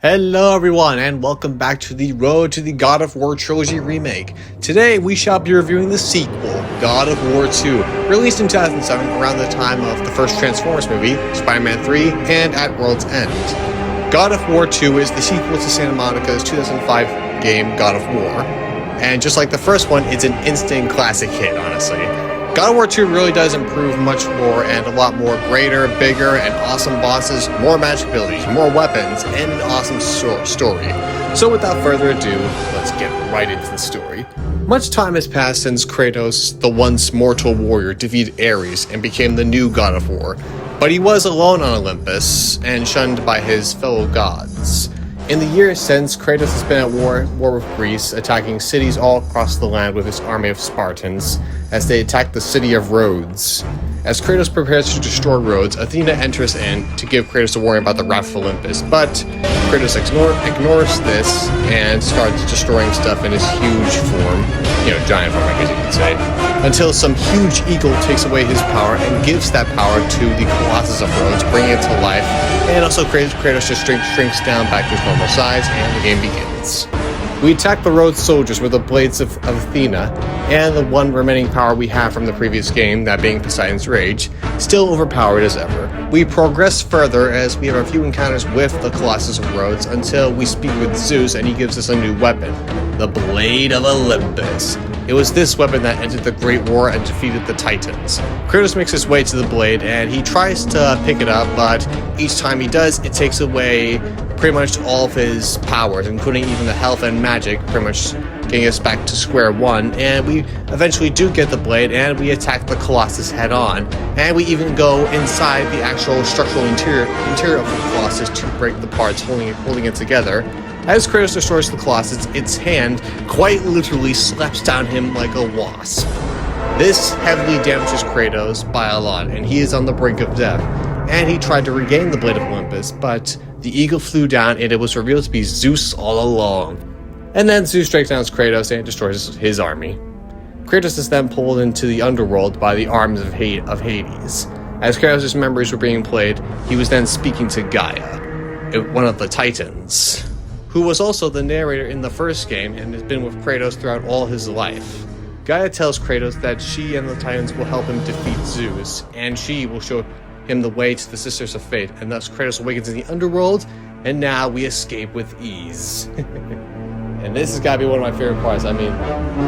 Hello everyone, and welcome back to the Road to the God of War Trilogy Remake. Today we shall be reviewing the sequel, God of War 2, released in 2007 around the time of the first Transformers movie, Spider-Man 3, and At World's End. God of War 2 is the sequel to Santa Monica's 2005 game God of War, and just like the first one, it's an instant classic hit, honestly. God of War 2 really does improve much more and a lot more greater, bigger, and awesome bosses, more magic abilities, more weapons, and an awesome story. So without further ado, let's get right into the story. Much time has passed since Kratos, the once mortal warrior, defeated Ares and became the new God of War. But he was alone on Olympus and shunned by his fellow gods. In the years since, Kratos has been at war with Greece, attacking cities all across the land with his army of Spartans, as they attack the city of Rhodes. As Kratos prepares to destroy Rhodes, Athena enters in to give Kratos a warning about the wrath of Olympus, but Kratos ignores this and starts destroying stuff in his huge form, giant form I guess you could say, until some huge eagle takes away his power and gives that power to the Colossus of Rhodes, bringing it to life, and also Kratos just shrinks down back to his normal size, and the game begins. We attack the Rhodes soldiers with the blades of Athena, and the one remaining power we have from the previous game, that being Poseidon's Rage, still overpowered as ever. We progress further as we have a few encounters with the Colossus of Rhodes until we speak with Zeus and he gives us a new weapon, the Blade of Olympus. It was this weapon that ended the Great War and defeated the Titans. Kratos makes his way to the blade and he tries to pick it up, but each time he does, it takes away pretty much all of his powers, including even the health and magic, pretty much getting us back to square one, and we eventually do get the blade and we attack the Colossus head on, and we even go inside the actual structural interior of the Colossus to break the parts holding it together. As Kratos destroys the Colossus, its hand quite literally slaps down him like a wasp. This heavily damages Kratos by a lot, and he is on the brink of death. And he tried to regain the Blade of Olympus, but the eagle flew down and it was revealed to be Zeus all along. And then Zeus strikes down Kratos and destroys his army. Kratos is then pulled into the underworld by the arms of Hades. As Kratos' memories were being played, he was then speaking to Gaia, one of the Titans, who was also the narrator in the first game and has been with Kratos throughout all his life. Gaia tells Kratos that she and the Titans will help him defeat Zeus, and she will show him the way to the Sisters of Fate, and thus Kratos awakens in the underworld, and now we escape with ease. And this has got to be one of my favorite parts. I mean,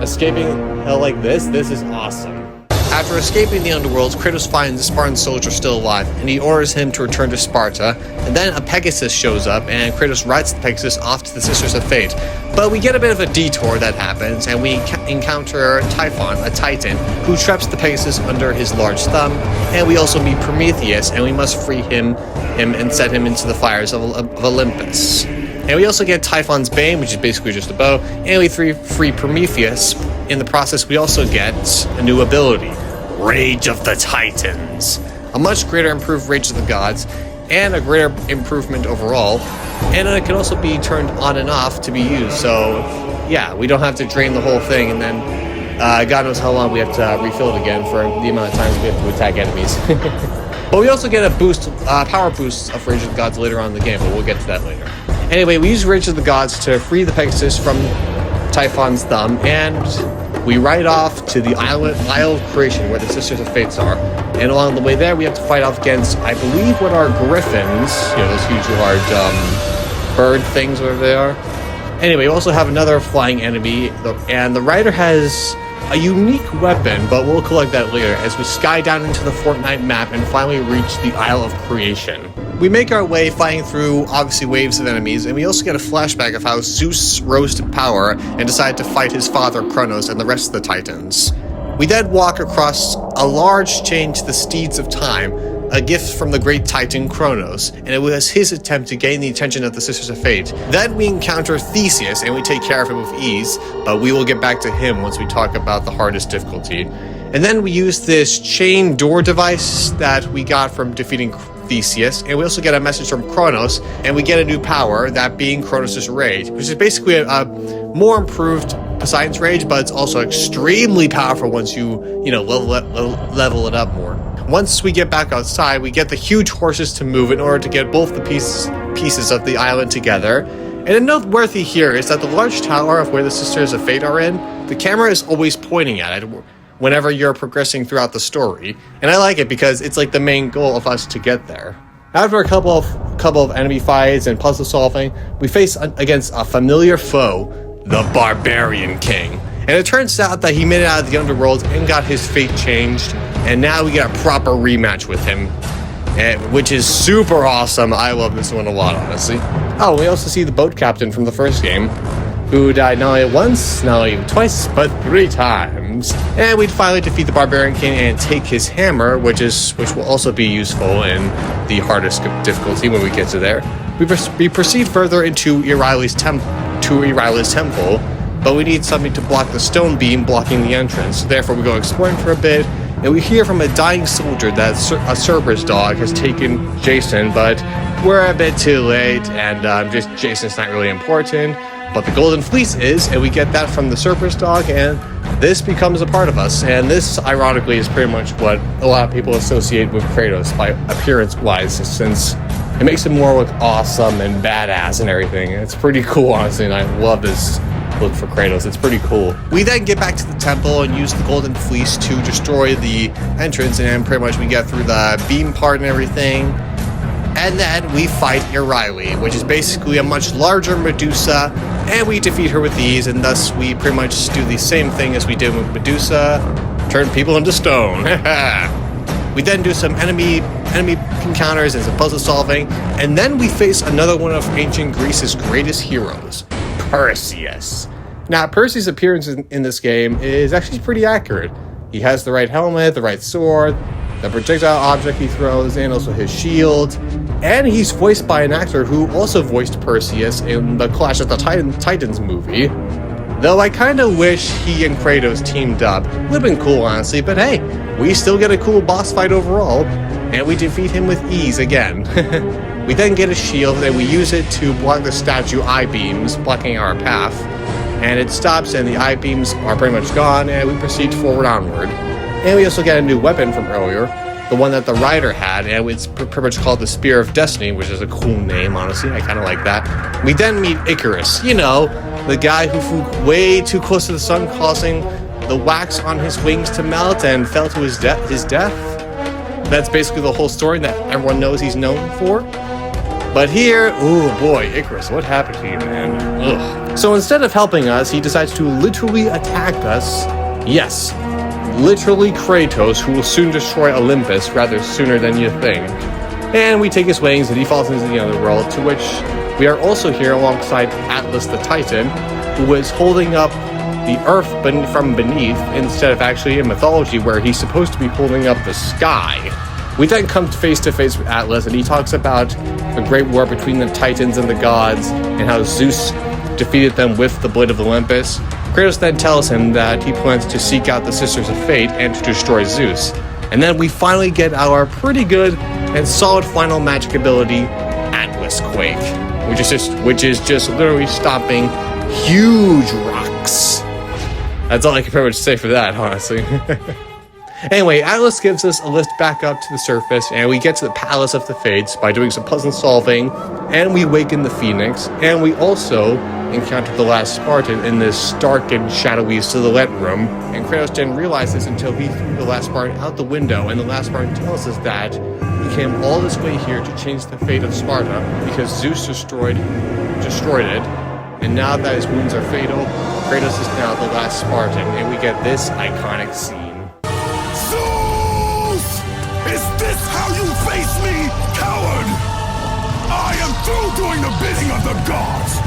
escaping hell like this is awesome. After escaping the underworld, Kratos finds the Spartan soldier still alive, and he orders him to return to Sparta, and then a Pegasus shows up, and Kratos rides the Pegasus off to the Sisters of Fate. But we get a bit of a detour that happens, and we encounter Typhon, a Titan, who traps the Pegasus under his large thumb, and we also meet Prometheus, and we must free him and set him into the fires of Olympus. And we also get Typhon's Bane, which is basically just a bow, and we free Prometheus. In the process, we also get a new ability, Rage of the Titans. A much greater improved Rage of the Gods, and a greater improvement overall. And it can also be turned on and off to be used, so yeah, we don't have to drain the whole thing, and then God knows how long we have to refill it again for the amount of times we have to attack enemies. But we also get a power boost of Rage of the Gods later on in the game, but we'll get to that later. Anyway, we use Rage of the Gods to free the Pegasus from Typhon's thumb, and we ride off to the Isle of Creation, where the Sisters of Fates are. And along the way there, we have to fight off against, I believe, what are griffins, those huge, large bird things, whatever they are. Anyway, we also have another flying enemy, and the rider has a unique weapon, but we'll collect that later as we sky down into the Fortnite map and finally reach the Isle of Creation. We make our way fighting through, obviously, waves of enemies, and we also get a flashback of how Zeus rose to power and decided to fight his father Kratos and the rest of the Titans. We then walk across a large chain to the Steeds of Time, a gift from the great Titan Kratos, and it was his attempt to gain the attention of the Sisters of Fate. Then we encounter Theseus, and we take care of him with ease, but we will get back to him once we talk about the hardest difficulty. And then we use this chain door device that we got from defeating Theseus, and we also get a message from Kratos, and we get a new power, that being Kratos' Rage, which is basically a more improved Poseidon's Rage, but it's also extremely powerful once you level it up more. Once we get back outside, we get the huge horses to move in order to get both the pieces pieces of the island together. And a noteworthy here is that the large tower of where the Sisters of Fate are in, the camera is always pointing at it whenever you're progressing throughout the story. And I like it because it's like the main goal of us to get there. After a couple of enemy fights and puzzle solving, we face against a familiar foe, the Barbarian King. And it turns out that he made it out of the underworld and got his fate changed, and now we get a proper rematch with him, which is super awesome. I love this one a lot, honestly. Oh, we also see the boat captain from the first game, who died not only once, not only twice, but 3 times. And we'd finally defeat the Barbarian King and take his hammer, which will also be useful in the hardest difficulty when we get to there. We proceed further into Irile's temple, but we need something to block the stone beam blocking the entrance. Therefore, we go exploring for a bit, and we hear from a dying soldier that a Cerberus dog has taken Jason, but we're a bit too late, and Jason's not really important. But the Golden Fleece is, and we get that from the Cerberus dog, and this becomes a part of us. And this, ironically, is pretty much what a lot of people associate with Kratos by appearance-wise, since it makes him more look awesome and badass and everything. It's pretty cool, honestly, and I love this look for Kratos. It's pretty cool. We then get back to the temple and use the Golden Fleece to destroy the entrance, and pretty much we get through the beam part and everything. And then we fight Irile, which is basically a much larger Medusa, and we defeat her with ease, and thus we pretty much do the same thing as we did with Medusa, turn people into stone. We then do some enemy encounters and some puzzle solving, and then we face another one of ancient Greece's greatest heroes, Perseus. Now, Perseus' appearance in this game is actually pretty accurate. He has the right helmet, the right sword, the projectile object he throws, and also his shield. And he's voiced by an actor who also voiced Perseus in the Clash of the Titans movie. Though I kind of wish he and Kratos teamed up. Would've been cool, honestly, but hey, we still get a cool boss fight overall, and we defeat him with ease again. We then get a shield, and we use it to block the statue I-beams, blocking our path. And it stops, and the I-beams are pretty much gone, and we proceed forward onward. And we also get a new weapon from earlier, the one that the rider had, and it's pretty much called the Spear of Destiny, which is a cool name, honestly. I kind of like that. We then meet Icarus, you know, the guy who flew way too close to the sun, causing the wax on his wings to melt and fell to his death. That's basically the whole story that everyone knows he's known for. But here, oh boy, Icarus, what happened to you, man? Ugh. So instead of helping us, he decides to literally attack us. Yes, literally Kratos, who will soon destroy Olympus rather sooner than you think. And we take his wings and he falls into the underworld, to which we are also here alongside Atlas the Titan, who is holding up the earth from beneath instead of actually in mythology where he's supposed to be holding up the sky. We then come face to face with Atlas, and he talks about the great war between the Titans and the gods and how Zeus defeated them with the Blade of Olympus. Kratos then tells him that he plans to seek out the Sisters of Fate and to destroy Zeus. And then we finally get our pretty good and solid final magic ability, Atlas Quake, which is just literally stomping huge rocks. That's all I can pretty much say for that, honestly. Anyway, Atlas gives us a lift back up to the surface, and we get to the Palace of the Fates by doing some puzzle solving, and we waken the Phoenix, and we also encounter the last Spartan in this dark and shadowy silhouette room, and Kratos didn't realize this until he threw the last Spartan out the window, and the last Spartan tells us that he came all this way here to change the fate of Sparta because Zeus destroyed it, and now that his wounds are fatal, Kratos is now the last Spartan, and we get this iconic scene. Is this how you face me, coward? I am through doing the bidding of the gods.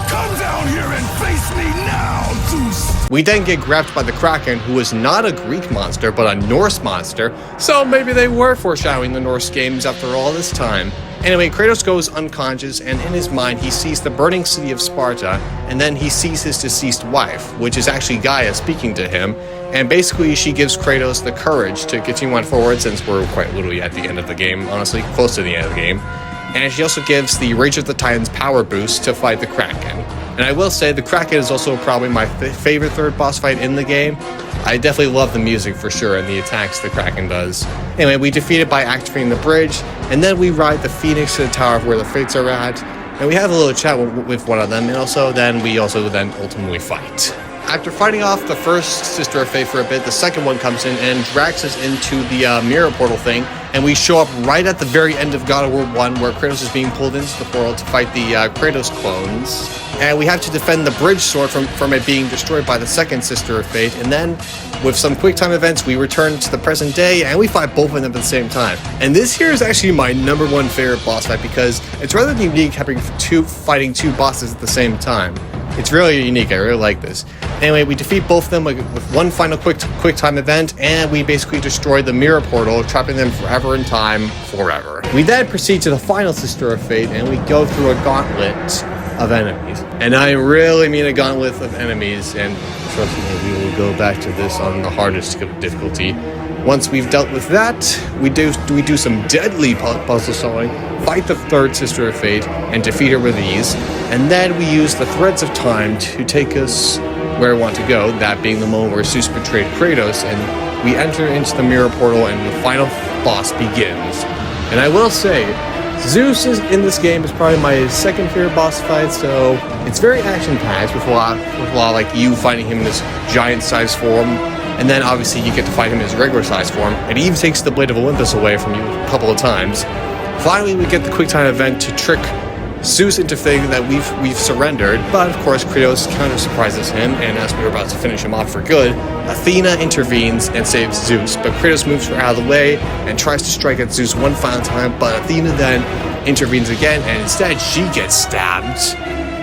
Come down here and face me now, Zeus. We then get grabbed by the Kraken, who is not a Greek monster, but a Norse monster, so maybe they were foreshadowing the Norse games after all this time. Anyway, Kratos goes unconscious, and in his mind he sees the burning city of Sparta, and then he sees his deceased wife, which is actually Gaia speaking to him, and basically she gives Kratos the courage to continue on forward, since we're quite literally at the end of the game, honestly, close to the end of the game. And she also gives the Rage of the Titans power boost to fight the Kraken. And I will say, the Kraken is also probably my favorite third boss fight in the game, I definitely love the music for sure and the attacks the Kraken does. Anyway, we defeat it by activating the bridge, and then we ride the Phoenix to the tower of where the Fates are at, and we have a little chat with one of them, and also then ultimately fight. After fighting off the first Sister of Fate for a bit, the second one comes in and drags us into the mirror portal thing, and we show up right at the very end of God of War 1, where Kratos is being pulled into the portal to fight the Kratos clones. And we have to defend the bridge sword from it being destroyed by the second Sister of Fate, and then, with some quick time events, we return to the present day, and we fight both of them at the same time. And this here is actually my #1 favorite boss fight, because it's rather unique fighting two bosses at the same time. It's really unique. I really like this. Anyway, we defeat both of them with one final quick time event, and we basically destroy the mirror portal, trapping them forever in time, forever. We then proceed to the final Sister of Fate, and we go through a gauntlet of enemies. And I really mean a gauntlet of enemies, and trust me, we will go back to this on the hardest difficulty. Once we've dealt with that, we do some deadly puzzle solving, fight the third Sister of Fate, and defeat her with ease. And then we use the threads of time to take us where we want to go, that being the moment where Zeus betrayed Kratos, and we enter into the mirror portal and the final boss begins. And I will say, Zeus in this game is probably my second favorite boss fight, so it's very action-packed with a lot like you fighting him in this giant-sized form. And then obviously you get to fight him in his regular size form, and he even takes the Blade of Olympus away from you a couple of times. Finally, we get the quick time event to trick Zeus into thinking that we've surrendered, but of course Kratos counter surprises him, and as we were about to finish him off for good, Athena intervenes and saves Zeus, but Kratos moves her out of the way and tries to strike at Zeus one final time, but Athena then intervenes again, and instead she gets stabbed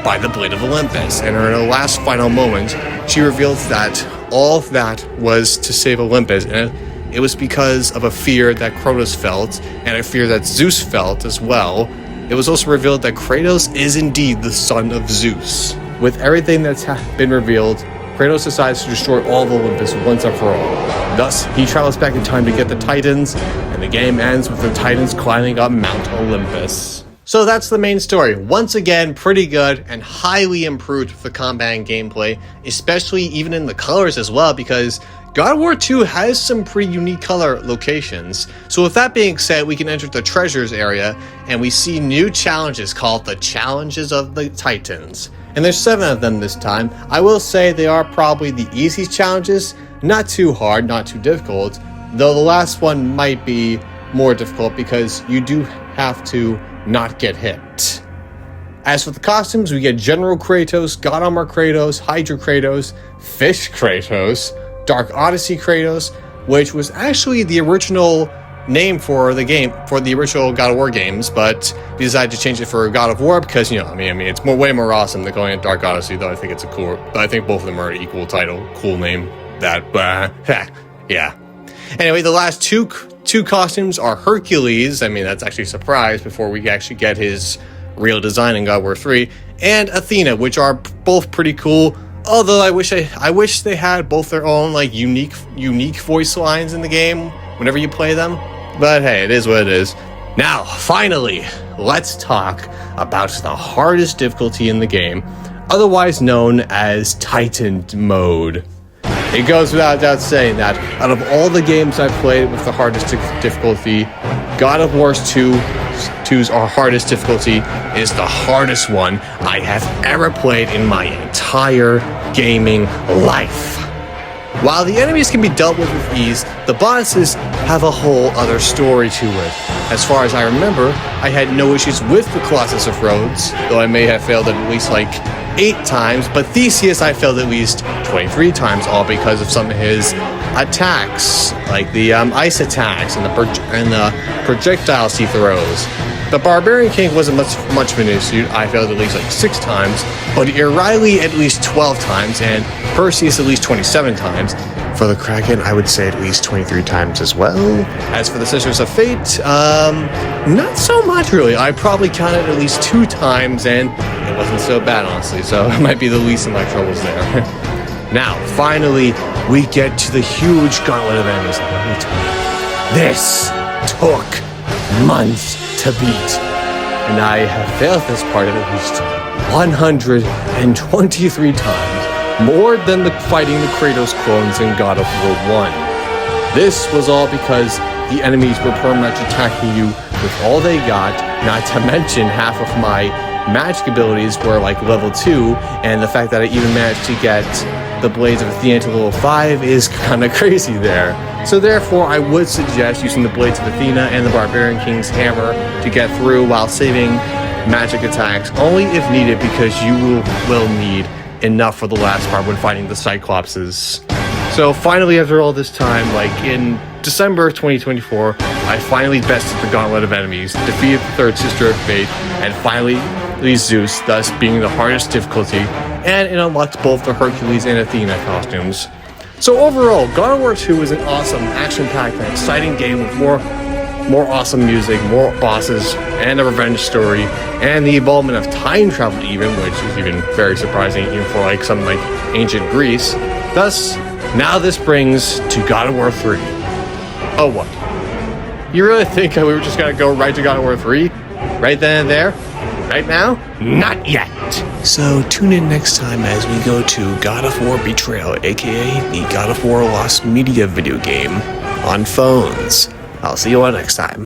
by the Blade of Olympus, and in her last final moment, she reveals that all of that was to save Olympus, and it was because of a fear that Kratos felt, and a fear that Zeus felt as well. It was also revealed that Kratos is indeed the son of Zeus. With everything that's been revealed, Kratos decides to destroy all of Olympus once and for all. Thus, he travels back in time to get the Titans, and the game ends with the Titans climbing up Mount Olympus. So that's the main story. Once again, pretty good and highly improved with the combat and gameplay, especially even in the colors as well, because God of War 2 has some pretty unique color locations. So with that being said, we can enter the treasures area, and we see new challenges called the Challenges of the Titans. And there's 7 of them this time. I will say they are probably the easiest challenges, not too hard, not too difficult, though the last one might be more difficult because you do have to not get hit. As for the costumes, we get General Kratos, God Armor Kratos, Hydra Kratos, Fish Kratos, Dark Odyssey Kratos, which was actually the original name for the game, for the original God of War games, but we decided to change it for God of War because, you know, I mean, it's way more awesome than going at Dark Odyssey, though I think it's I think both of them are an equal title, cool name, yeah. Anyway, the last two costumes are Hercules, I mean, that's actually a surprise before we actually get his real design in God of War 3, and Athena, which are both pretty cool. Although I wish they had both their own like unique voice lines in the game whenever you play them. But hey, it is what it is. Now, finally, let's talk about the hardest difficulty in the game, otherwise known as Titan mode. It goes without doubt saying that out of all the games I've played with the hardest difficulty, God of War 2's hardest difficulty is the hardest one I have ever played in my entire gaming life. While the enemies can be dealt with ease, the bosses have a whole other story to it. As far as I remember, I had no issues with the Colossus of Rhodes, though I may have failed at least like 8 times, but Theseus I failed at least 23 times, all because of some of his attacks, like the ice attacks and the projectiles he throws. The Barbarian King wasn't much of an issue. I failed at least like 6 times, but Euryale at least 12 times, and Perseus at least 27 times. For the Kraken, I would say at least 23 times as well. As for the Sisters of Fate, not so much really. I probably counted at least 2 times, and it wasn't so bad, honestly, so it might be the least of my troubles there. Now, finally, we get to the huge gauntlet of enemies. Let me tell you, this took months to beat, and I have failed this part at least 123 times. more than the fighting the Kratos clones in God of War 1. This was all because the enemies were pretty much attacking you with all they got, not to mention half of my magic abilities were like level 2, and the fact that I even managed to get the Blades of Athena to level 5 is kind of crazy there. So therefore, I would suggest using the Blades of Athena and the Barbarian King's Hammer to get through while saving magic attacks, only if needed, because you will need enough for the last part when fighting the Cyclopses. So finally, after all this time, like in December 2024, I finally bested the gauntlet of enemies, defeated the third sister of fate, and finally Zeus, thus being the hardest difficulty, and it unlocked both the Hercules and Athena costumes. So overall, God of War 2 is an awesome, action-packed, and exciting game with more awesome music, more bosses, and a revenge story, and the involvement of time travel even, which is even very surprising even for like some like ancient Greece. Thus, now this brings to God of War 3. Oh, what? You really think we were just gonna go right to God of War 3? Right then and there? Right now? Not yet! So tune in next time as we go to God of War Betrayal, aka the God of War Lost Media video game on phones. I'll see you all next time.